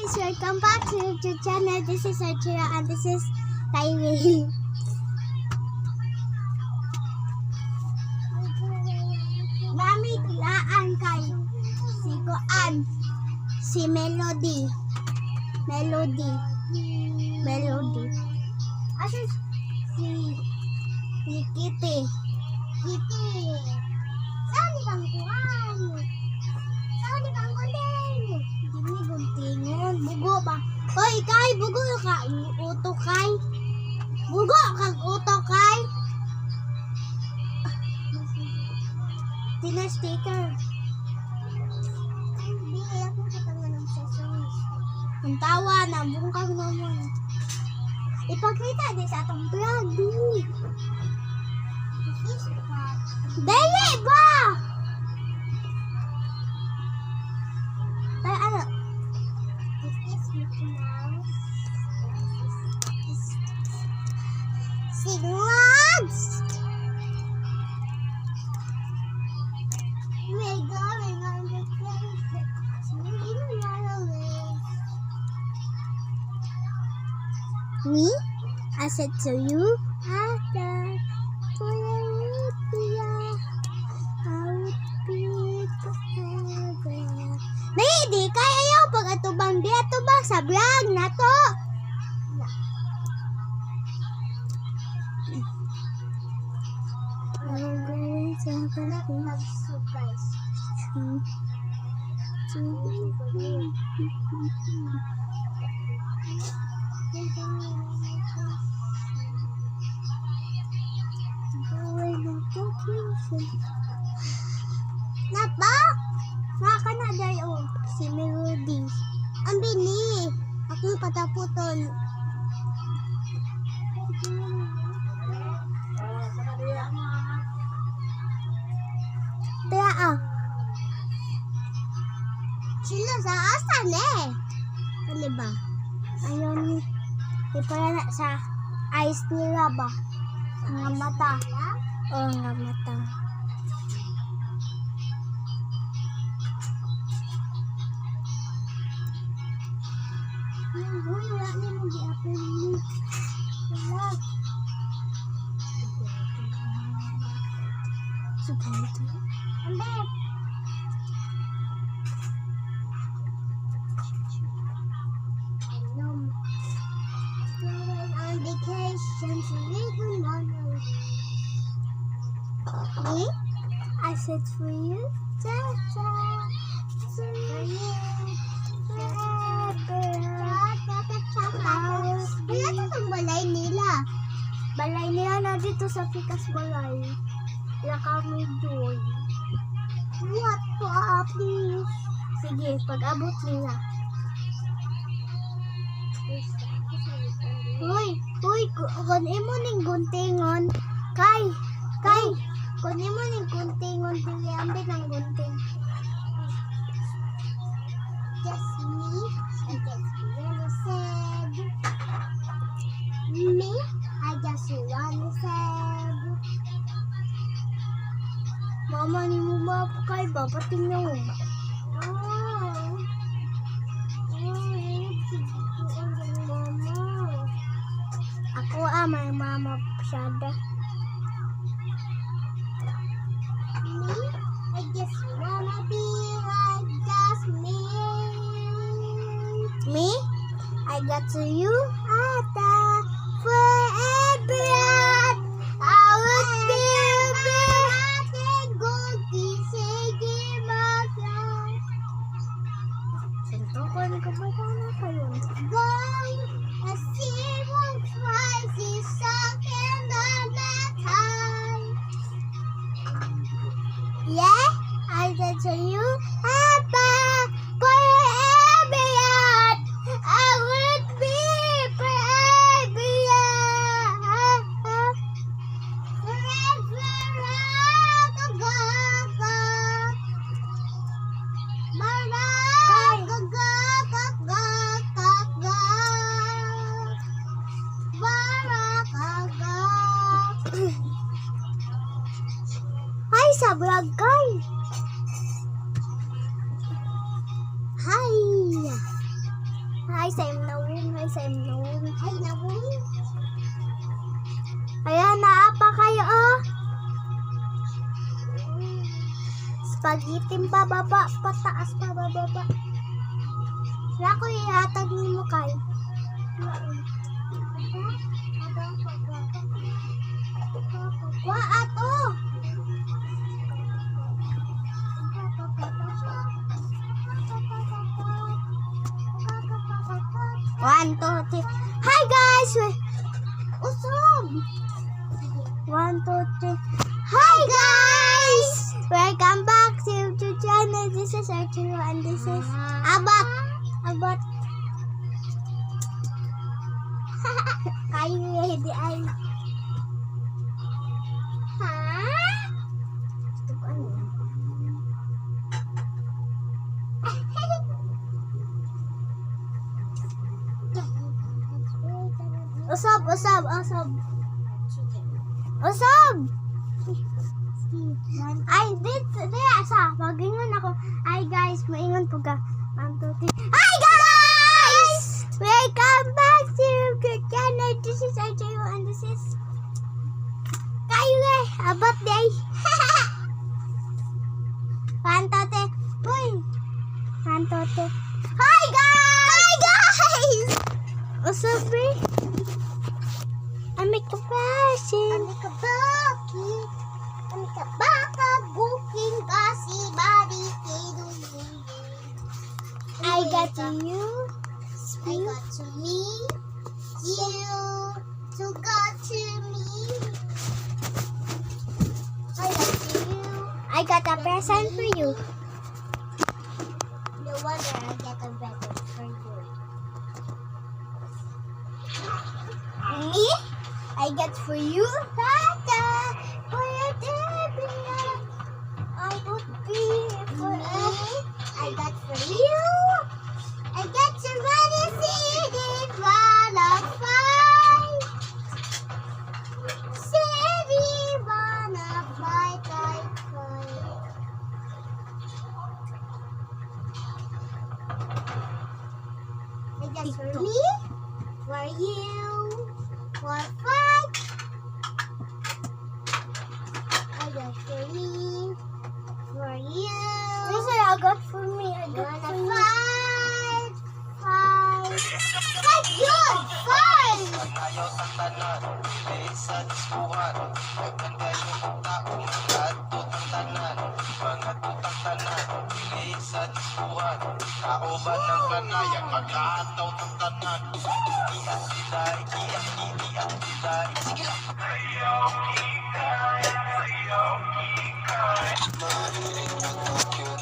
guys, welcome back to YouTube channel. This is Archira and this is Kylie. Mami, tilaan kay si Koan, si Melody. Asan si Kitty. Saan ni kang Koan? Saan ni kang Koan? Dini guntingon, bugo ba? Hoy, kay bugo ka uto kay. Bugo kag uto kay. Tina sticker. Hindi ako katanga ng sessions. Ang tawa na bungkag naman. Ipakita din sa atong vlog. Dali ba? Ay, ano? This is Mickey Mouse. Siglads! My God, I'm on the place. Me? I said to you, after di kaya ayaw pag atubang di atubang sa vlog na to. Surprise. Napa? Naka na dayo si Melody. Ang bini. Akong pataputon. Kaya sila sa asan ano ba? Ayun. Ipara na sa eyes nila ba? Nga mata. Oo, nga mata. Wala na mo di-apin mo. Wala. Sugat. Ande. On vacation to Little Mother. Me? I said for you. Cha-cha. For you. Wala ito ang balay nila. Balay nila na dito sa Pikas Balay. Wala kami doon. What pa, please? Sige, pag-abot nila. Uy, kunin mo ning guntingon. Kay, kunin mo ning guntingon. Pili ambit ng gunting. Just me, I just really sad. Me, I just really sad. Mama ni mo ba kay ba patingnan mo? Ako may mama piyada. Me, I just wanna be like just me. Me, I got to you Ata forever. I would be nothing good to say goodbye. Sento ko ni kabata na kayo. Boy, I see one twice is second on that time. Yeah, I got to you Ata forever. I would be forever. Hi sa vlog kay. Hi sa imnawong. Hi sa imnawong. Hi nawong. Ayan, naapa kayo, oh. Spaghetti pababa, pataas pababa. Wala ko ihatag ni mo kay. Wa ato. One, two, three. Hi guys! Usog! 1, 2, 3. Hi guys! Welcome back to YouTube channel. This is Arturo and this is Abat. Kayo hindi ay. Ha? Ito ko ano? Usab. Ay, dito sa magingon ako. Ay guys, maingon po ka. 1, 2, 3. Hi guys! Welcome back to your channel. This is Arturo and this is kayo Abat day. 1, 2, 3. Uy. 1, 2, 3. Hi guys! Usab Amika fashion. Amika baka booking kasi body kidding. I got you. I got to me. You to got to me. I got to you. I got a present for you. No wonder I get a present for you. Me? I get for you, Tata, for your dinner. I would be forever. I got for you. I get to run and see it wanna fight. City wanna fight, I fight. I got for me, for you. For fight, I got for me, for you. This is I got for me. I got for you. Fight, yun! Fight! Ayaw sa tanan, sa diskuhan. Magkandayo ng taong nag-atot ang tanan. Mga tutang tanan, sa diskuhan. Kauban ng kanayan, mag-aataw ng tanan. Iyan sila, iyan sila. Sige lang. Ayaw ikay, ayaw ikay. Marinig ang aking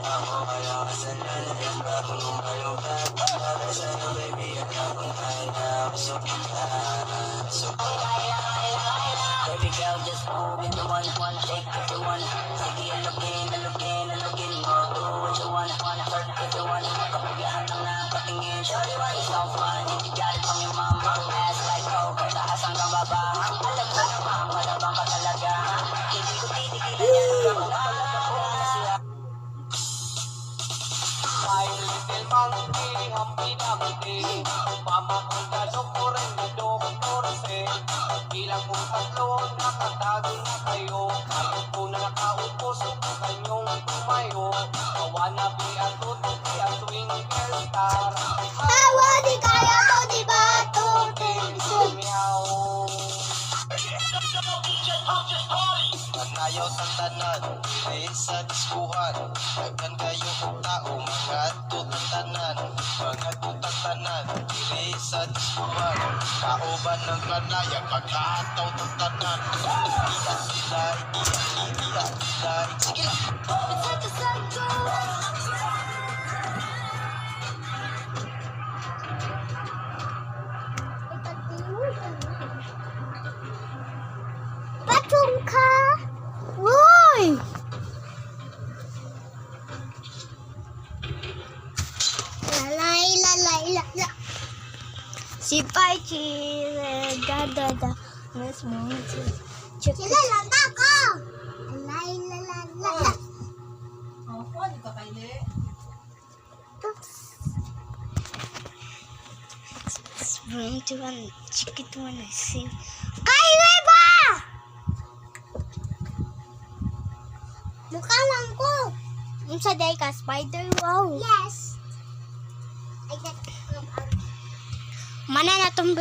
Ako kaya kasalanan, ako nung ayaw ka. Para sa'yo baby, ako tayo. Pamakundas o Correndo 14. Bilang kong tatlo, nakatago na kayo. Ayaw ko na nakaupo, subukan niyong tumayo. Kawanabi at tutuki at twinkle star. Tawa di kaya to, di ba? Meow. Nanayaw sa tanan, dili sa diskuhan. Daghan kayo og tao, mga tutang tanan. Mga tutang tanan, dili sa diskuhan. Kauban ng kanayang pagkataw ng tanan. Iya sila, iya sila. Sige lang. Patong ka! Uy! Lalay, lalay, lalay. Si Pachi, da. Mas mo. Sila lang ako! Lalay, lalay, lalay. Oh, pwede ka kaili. Bring to one, chicken to one, sing. Kailay ba? Mukha lang ko. Yung sa day ka, spider, wow. Yes. I got, mana na itong